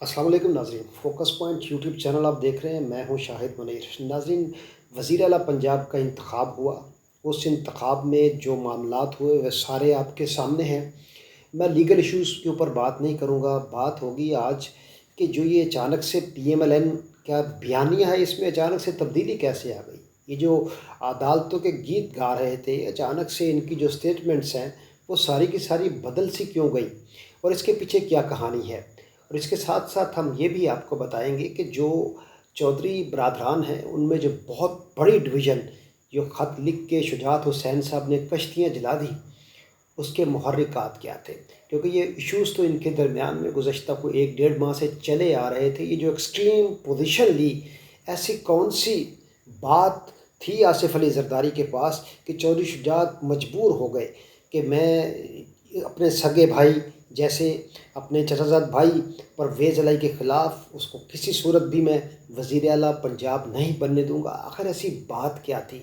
अस्सलाम वालेकुम नाज़रीन, फोकस पॉइंट यूट्यूब चैनल आप देख रहे हैं। मैं हूं शाहिद मुनीर। नाज़रीन, वज़ीर आला पंजाब का इंतखाब हुआ। उस इंतखाब में जो मामलात हुए वह सारे आपके सामने हैं। मैं लीगल इश्यूज़ के ऊपर बात नहीं करूंगा। बात होगी आज कि जो ये अचानक से पीएमएलएन का बयानिया है, इसमें अचानक से तब्दीली कैसे आ गई। ये जो अदालतों के गीत गा रहे थे, अचानक से इनकी जो स्टेटमेंट्स हैं वो सारी की सारी बदल सी क्यों गई और इसके पीछे क्या कहानी है। और इसके साथ साथ हम ये भी आपको बताएंगे कि जो चौधरी बरादरान हैं उनमें जो बहुत बड़ी डिवीज़न जो ख़त लिख के शुजात हुसैन साहब ने कश्तियाँ जला दी, उसके मुहर्रिकात क्या थे। क्योंकि ये इश्यूज़ तो इनके दरमियान में गुज़श्ता को 1-1.5 माह से चले आ रहे थे। ये जो एक्सट्रीम पोजीशन ली, ऐसी कौन सी बात थी आसिफ अली जरदारी के पास कि चौधरी शुजात मजबूर हो गए कि मैं अपने सगे भाई जैसे अपने चचाजाद भाई परवेज़ इलाही के ख़िलाफ़ उसको किसी सूरत भी मैं वज़ीर आला पंजाब नहीं बनने दूंगा। आखिर ऐसी बात क्या थी,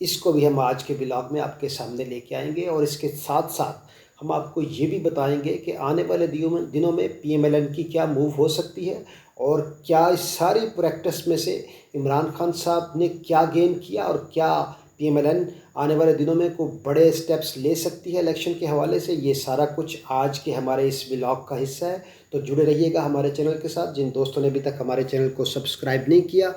इसको भी हम आज के ब्लॉग में आपके सामने लेके आएंगे। और इसके साथ साथ हम आपको ये भी बताएंगे कि आने वाले दिनों में पीएमएलएन की क्या मूव हो सकती है और क्या इस सारी प्रैक्टिस में से इमरान खान साहब ने क्या गेन किया और क्या पीएमएलएन आने वाले दिनों में कोई बड़े स्टेप्स ले सकती है इलेक्शन के हवाले से। ये सारा कुछ आज के हमारे इस ब्लॉग का हिस्सा है, तो जुड़े रहिएगा हमारे चैनल के साथ। जिन दोस्तों ने अभी तक हमारे चैनल को सब्सक्राइब नहीं किया,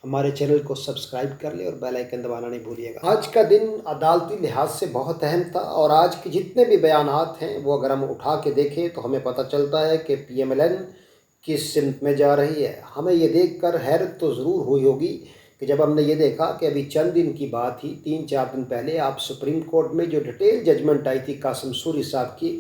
हमारे चैनल को सब्सक्राइब कर ले और बेल आइकन दबाना नहीं भूलिएगा। आज का दिन अदालती लिहाज से बहुत अहम था और आज के जितने भी बयानात हैं वो अगर हम उठा के देखें तो हमें पता चलता है कि पीएमएलएन किस सिमत में जा रही है। हमें ये देखकर हैरत तो ज़रूर हुई होगी कि जब हमने ये देखा कि अभी चंद दिन की बात ही 3-4 दिन पहले आप सुप्रीम कोर्ट में जो डिटेल जजमेंट आई थी कासिम सूरी साहब की,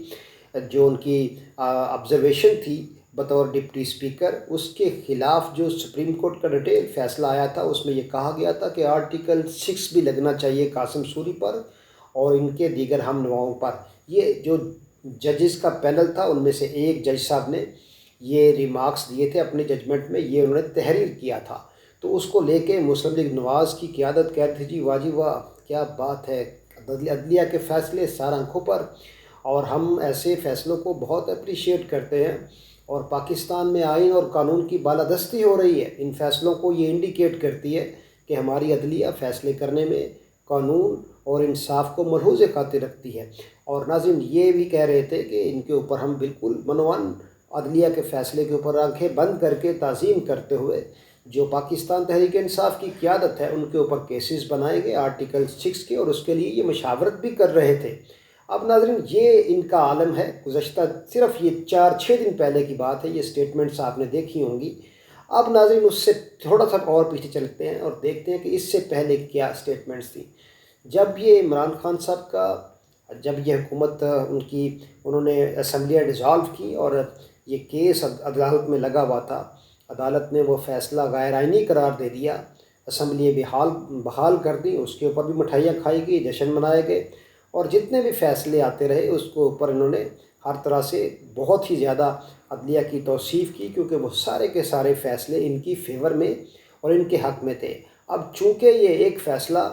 जो उनकी ऑब्जर्वेशन थी बतौर डिप्टी स्पीकर, उसके ख़िलाफ़ जो सुप्रीम कोर्ट का डिटेल फ़ैसला आया था उसमें ये कहा गया था कि आर्टिकल 6 भी लगना चाहिए कासिम सूरी पर और इनके दीगर हम नुमाओं पर। ये जो जजेस का पैनल था उनमें से एक जज साहब ने ये रिमार्क्स दिए थे अपने जजमेंट में, ये उन्होंने तहरीर किया था। तो उसको लेके मुस्लिम लीग नवाज़ की क़यादत कहती थी जी वाह जी वाह क्या बात है, अदलिया के फ़ैसले सार आंखों पर और हम ऐसे फ़ैसलों को बहुत अप्रिशिएट करते हैं। और पाकिस्तान में आइन और कानून की बालादस्ती हो रही है, इन फ़ैसलों को ये इंडिकेट करती है कि हमारी अदलिया फ़ैसले करने में कानून और इंसाफ को मलहूज़ खातिर रखती है। और नाज़रीन ये भी कह रहे थे कि इनके ऊपर हम बिल्कुल मनोवन अदलिया के फ़ैसले के ऊपर आंखें बंद करके ताज़ीम करते हुए जो पाकिस्तान तहरीक इंसाफ की क़यादत है उनके ऊपर केसेस बनाएंगे आर्टिकल 6 के, और उसके लिए ये मशावरत भी कर रहे थे। अब नाज़रीन ये इनका आलम है। गुज़श्ता सिर्फ ये 4-6 दिन पहले की बात है, ये स्टेटमेंट्स आपने देखी होंगी। अब नाज़रीन उससे थोड़ा सा और पीछे चलते हैं और देखते हैं कि इससे पहले क्या स्टेटमेंट्स थी। जब ये इमरान खान साहब का जब ये हुकूमत उनकी उन्होंने असम्बलियाँ डिज़ॉल्व की और ये केस अदालत में लगा हुआ था, अदालत ने वो फ़ैसला गैर आइनी करार दे दिया, असम्बली बहाल कर दी, उसके ऊपर भी मिठाइयाँ खाई गई, जश्न मनाए गए और जितने भी फ़ैसले आते रहे उसके ऊपर इन्होंने हर तरह से बहुत ही ज़्यादा अदलिया की तौसीफ़ की, क्योंकि वो सारे के सारे फ़ैसले इनकी फ़ेवर में और इनके हक़ में थे। अब चूँकि ये एक फ़ैसला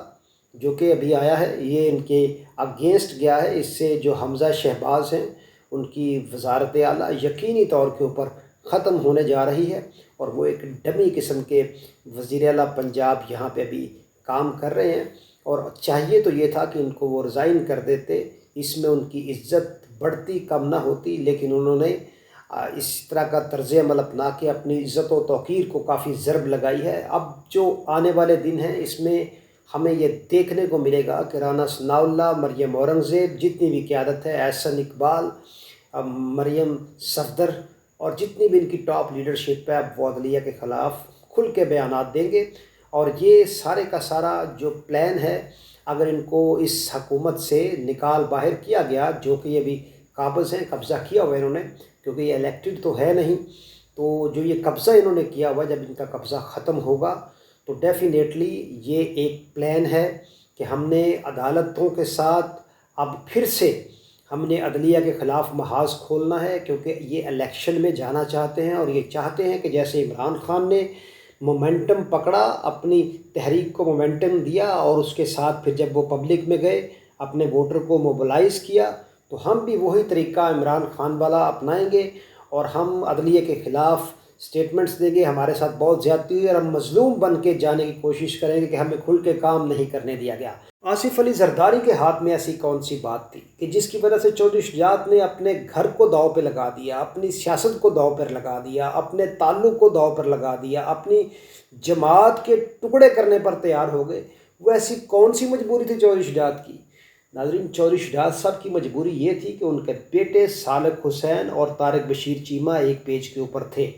जो कि अभी आया है ये इनके अगेंस्ट गया है, इससे जो हमज़ा शहबाज हैं उनकी वज़ारत आला यकीनी तौर के ऊपर ख़त्म होने जा रही है और वो एक डमी किस्म के वज़ीर आला पंजाब यहाँ पे अभी काम कर रहे हैं। और चाहिए तो ये था कि इनको वो रिज़ाइन कर देते, इसमें उनकी इज़्ज़त बढ़ती कम ना होती, लेकिन उन्होंने इस तरह का तर्ज़ अमल अपना के अपनी इज़्ज़त व तौक़ीर को काफ़ी ज़रब लगाई है। अब जो आने वाले दिन हैं इसमें हमें ये देखने को मिलेगा कि राना सनाउल्लाह, मरियम औरंगज़ेब, जितनी भी क़यादत है, एहसन इकबाल, मरियम सफदर और जितनी भी इनकी टॉप लीडरशिप है वो अदलिया के ख़िलाफ़ खुल के बयानात देंगे। और ये सारे का सारा जो प्लान है, अगर इनको इस हकूमत से निकाल बाहर किया गया, जो कि ये भी काबिज़ हैं, कब्ज़ा किया हुआ है इन्होंने, क्योंकि ये इलेक्टेड तो है नहीं, तो जो ये कब्ज़ा इन्होंने किया हुआ, जब इनका कब्ज़ा ख़त्म होगा तो डेफ़िनेटली ये एक प्लान है कि हमने अदालतों के साथ अब फिर से हमने अदलिया के ख़िलाफ़ महाज़ खोलना है, क्योंकि ये इलेक्शन में जाना चाहते हैं और ये चाहते हैं कि जैसे इमरान खान ने मोमेंटम पकड़ा, अपनी तहरीक को मोमेंटम दिया और उसके साथ फिर जब वो पब्लिक में गए अपने वोटर को मोबिलाइज़ किया, तो हम भी वही तरीका इमरान खान वाला अपनाएंगे اور ہم عدلیہ کے خلاف سٹیٹمنٹس دیں گے، ہمارے ساتھ بہت زیادتی ہوئی اور ہم مظلوم بن کے جانے کی کوشش کریں گے کہ ہمیں کھل کے کام نہیں کرنے دیا گیا۔ آصف علی زرداری کے ہاتھ میں ایسی کون سی بات تھی کہ جس کی وجہ سے چودھری شجاعت نے اپنے گھر کو داؤ پہ لگا دیا، اپنی سیاست کو داؤ پر لگا دیا، اپنے تعلق کو داؤ پر لگا دیا، اپنی جماعت کے ٹکڑے کرنے پر تیار ہو گئے؟ وہ ایسی کون سی مجبوری تھی چودھری شجاعت کی؟ ناظرین، چودھری شجاعت صاحب کی مجبوری یہ تھی کہ ان کے بیٹے سالک حسین اور طارق بشیر چیمہ ایک پیج کے اوپر تھے۔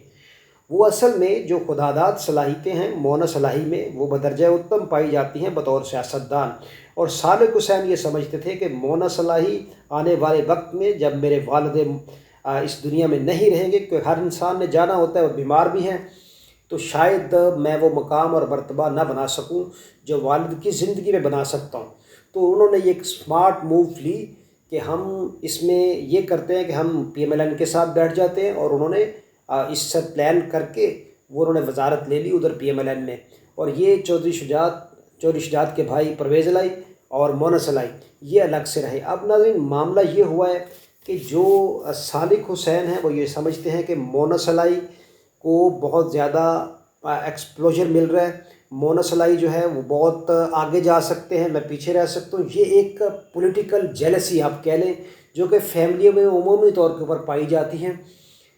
وہ اصل میں جو خداداد صلاحیتیں ہیں مونا صلاحی میں، وہ بدرجہ اتم پائی جاتی ہیں بطور سیاستدان، اور سالک حسین یہ سمجھتے تھے کہ مونا صلاحی آنے والے وقت میں جب میرے والد اس دنیا میں نہیں رہیں گے، کیونکہ ہر انسان نے جانا ہوتا ہے اور بیمار بھی ہیں، تو شاید میں وہ مقام اور مرتبہ نہ بنا سکوں جو والد کی زندگی میں بنا سکتا ہوں۔ تو انہوں نے یہ ایک سمارٹ موو لی کہ ہم اس میں یہ کرتے ہیں کہ ہم پی ایم ایل این کے ساتھ بیٹھ جاتے ہیں، اور انہوں نے اس سے پلان کر کے وہ انہوں نے وزارت لے لی ادھر پی ایم ایل این میں، اور یہ چودھری شجاعت کے بھائی پرویز الہی اور مونس الہی یہ الگ سے رہے۔ اب ناظرین، معاملہ یہ ہوا ہے کہ جو سالک حسین ہیں وہ یہ سمجھتے ہیں کہ مونس الہی کو بہت زیادہ ایکسپلوجر مل رہا ہے، مونس الہی جو ہے وہ بہت آگے جا سکتے ہیں، میں پیچھے رہ سکتا ہوں۔ یہ ایک پولیٹیکل جیلسی آپ کہہ لیں جو کہ فیملیوں میں عمومی طور کے اوپر پائی جاتی ہیں،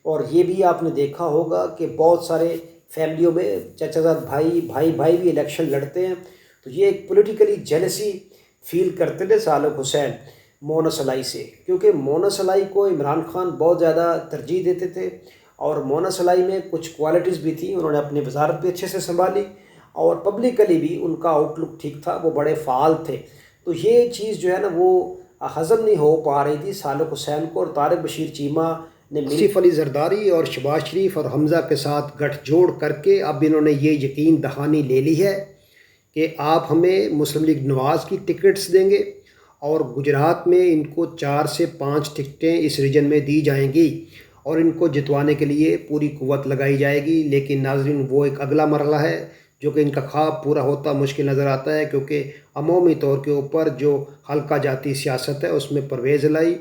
اور یہ بھی آپ نے دیکھا ہوگا کہ بہت سارے فیملیوں میں چچا زاد بھائی بھی الیکشن لڑتے ہیں، تو یہ ایک پولیٹیکلی جیلسی فیل کرتے تھے سالک حسین مونس الہی سے، کیونکہ مونس الہی کو عمران خان بہت زیادہ ترجیح دیتے تھے، اور مونس الہی میں کچھ کوالٹیز بھی تھیں، انہوں نے اپنی وزارت بھی اچھے سے سنبھالی، اور پبلکلی بھی ان کا آؤٹ لک ٹھیک تھا، وہ بڑے فعال تھے۔ تو یہ چیز جو ہے نا وہ ہضم نہیں ہو پا رہی تھی سالک حسین کو، اور طارق بشیر چیمہ نے آصف علی زرداری اور شہباز شریف اور حمزہ کے ساتھ گٹھ جوڑ کر کے اب انہوں نے یہ یقین دہانی لے لی ہے کہ آپ ہمیں مسلم لیگ نواز کی ٹکٹس دیں گے، اور گجرات میں ان کو 4 سے 5 ٹکٹیں اس ریجن میں دی جائیں گی، اور ان کو جتوانے کے لیے پوری قوت لگائی جائے گی۔ لیکن ناظرین، وہ ایک اگلا مرحلہ ہے جو کہ ان کا خواب پورا ہوتا مشکل نظر آتا ہے، کیونکہ عمومی طور کے اوپر جو حلقہ جاتی سیاست ہے اس میں پرویز الہی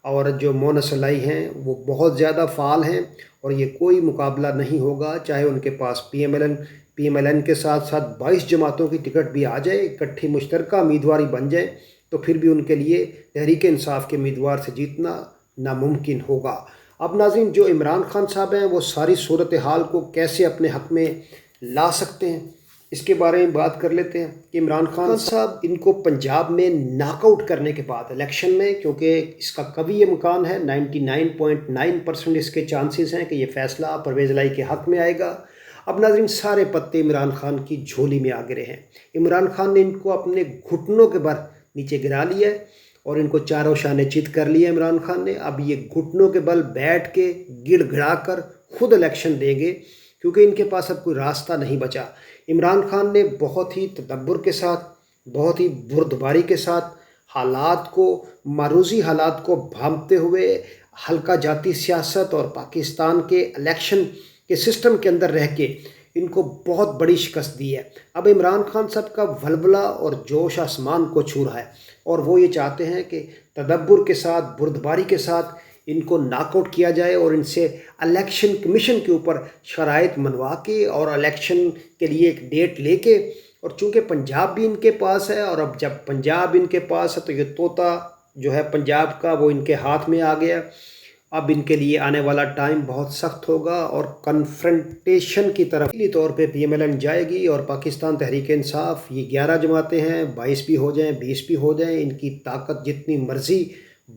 اور جو مونس الہی ہیں وہ بہت زیادہ فعال ہیں، اور یہ کوئی مقابلہ نہیں ہوگا، چاہے ان کے پاس پی ایم ایل این کے ساتھ ساتھ 22 جماعتوں کی ٹکٹ بھی آ جائے، اکٹھی مشترکہ امیدواری بن جائے، تو پھر بھی ان کے لیے تحریک انصاف کے امیدوار سے جیتنا ناممکن ہوگا۔ اب ناظرین، جو عمران خان صاحب ہیں وہ ساری صورتحال کو کیسے اپنے حق میں لا سکتے ہیں، اس کے بارے میں بات کر لیتے ہیں کہ عمران خان صاحب ان کو پنجاب میں ناک آؤٹ کرنے کے بعد الیکشن میں، کیونکہ اس کا قوی امکان ہے، 99.9% اس کے چانسز ہیں کہ یہ فیصلہ پرویز الہی کے حق میں آئے گا۔ اب ناظرین، سارے پتے عمران خان کی جھولی میں آ گرے ہیں۔ عمران خان نے ان کو اپنے گھٹنوں کے بل نیچے گرا لیا ہے، اور ان کو چاروں شانے چت کر لیا عمران خان نے۔ اب یہ گھٹنوں کے بل بیٹھ کے گڑ گڑا کر خود الیکشن دیں گے، کیونکہ ان کے پاس اب کوئی راستہ نہیں بچا۔ عمران خان نے بہت ہی تدبر کے ساتھ، بہت ہی بردباری کے ساتھ معروضی حالات کو بھانپتے ہوئے حلقہ جاتی سیاست اور پاکستان کے الیکشن کے سسٹم کے اندر رہ کے ان کو بہت بڑی شکست دی ہے۔ اب عمران خان صاحب کا ولولہ اور جوش آسمان کو چھو رہا ہے، اور وہ یہ چاہتے ہیں کہ تدبر کے ساتھ، بردباری کے ساتھ ان کو ناک آؤٹ کیا جائے، اور ان سے الیکشن کمیشن کے اوپر شرائط منوا کے اور الیکشن کے لیے ایک ڈیٹ لے کے، اور چونکہ پنجاب بھی ان کے پاس ہے، اور اب جب پنجاب ان کے پاس ہے تو یہ طوطا جو ہے پنجاب کا وہ ان کے ہاتھ میں آ گیا۔ اب ان کے لیے آنے والا ٹائم بہت سخت ہوگا، اور کنفرنٹیشن کی طرف پہلی طور پہ پی ایم ایل این جائے گی، اور پاکستان تحریک انصاف، یہ 11 جماعتیں ہیں، 22 بھی ہو جائیں، 20 بھی ہو جائیں، ان کی طاقت جتنی مرضی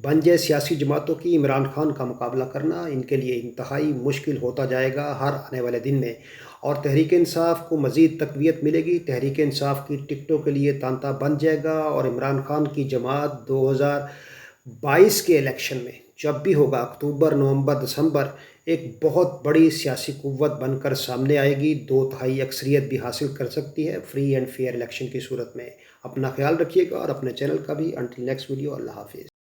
بن جائے سیاسی جماعتوں کی، عمران خان کا مقابلہ کرنا ان کے لیے انتہائی مشکل ہوتا جائے گا ہر آنے والے دن میں، اور تحریک انصاف کو مزید تقویت ملے گی۔ تحریک انصاف کی ٹکٹوں کے لیے تانتا بن جائے گا، اور عمران خان کی جماعت 2022 کے الیکشن میں جب بھی ہوگا، اکتوبر، نومبر، دسمبر، ایک بہت بڑی سیاسی قوت بن کر سامنے آئے گی، 2/3 اکثریت بھی حاصل کر سکتی ہے فری اینڈ فیئر الیکشن کی صورت میں۔ اپنا خیال رکھیے گا، اور اپنے چینل کا بھی۔ انٹل نیکسٹ ویڈیو، اللہ حافظ۔